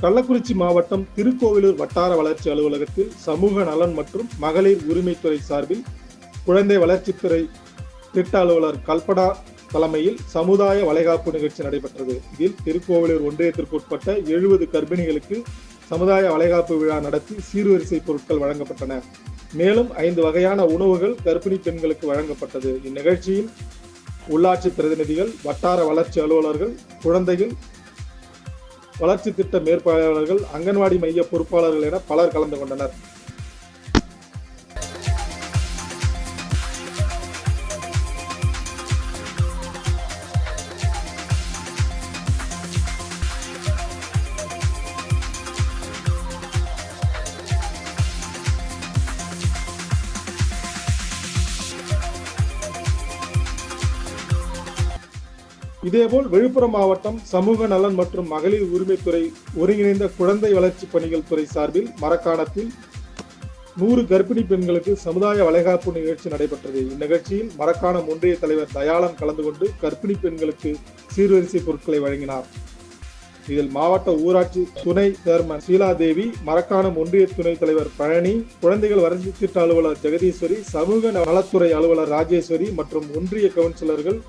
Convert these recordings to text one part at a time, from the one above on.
கள்ளக்குறிச்சி மாவட்டம் திருக்கோவிலூர் வட்டார வளர்ச்சி அலுவலகத்தில் சமூக நலன் மற்றும் மகளிர் உரிமைத்துறை சார்பில் குழந்தை வளர்ச்சித்துறை திட்ட அலுவலர் கல்பனா தலைமையில் சமுதாய வளைகாப்பு நிகழ்ச்சி நடைபெற்றது. இதில் திருக்கோவிலூர் ஒன்றியத்திற்குட்பட்ட 70 கர்ப்பிணிகளுக்கு சமுதாய வளைகாப்பு விழா நடத்தி சீர்வரிசை பொருட்கள் வழங்கப்பட்டன. மேலும் 5 வகையான உணவுகள் கர்ப்பிணி பெண்களுக்கு வழங்கப்பட்டது. இந்நிகழ்ச்சியில் உள்ளாட்சி பிரதிநிதிகள், வட்டார வளர்ச்சி அலுவலர்கள், குழந்தைகள் வளர்ச்சி திட்ட மேற்பார்வையாளர்கள், அங்கன்வாடி மைய பொறுப்பாளர்கள் என பலர் கலந்து கொண்டனர். இதேபோல் விழுப்புரம் மாவட்டம் சமூக நலன் மற்றும் மகளிர் உரிமைத்துறை ஒருங்கிணைந்த குழந்தை வளர்ச்சி பணிகள் துறை சார்பில் மரக்காணத்தில் 100 கர்ப்பிணி பெண்களுக்கு சமுதாய வளைகாப்பு நிகழ்ச்சி நடைபெற்றது. இந்நிகழ்ச்சியில் மரக்காணம் ஒன்றிய தலைவர் தயாளன் கலந்து கொண்டு கர்ப்பிணி பெண்களுக்கு சீர்வரிசை பொருட்களை வழங்கினார். இதில் மாவட்ட ஊராட்சி துணை சேர்மன் ஷீலாதேவி, மரக்காணம் ஒன்றிய துணைத் தலைவர் பழனி, குழந்தைகள் வளர்ச்சி திட்ட அலுவலர் ஜெகதீஸ்வரி, சமூக நலத்துறை அலுவலர் ராஜேஸ்வரி மற்றும் ஒன்றிய கவுன்சிலர்கள்,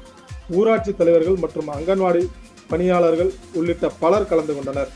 ஊராட்சி தலைவர்கள் மற்றும் அங்கன்வாடி பணியாளர்கள் உள்ளிட்ட பலர் கலந்து கொண்டனர்.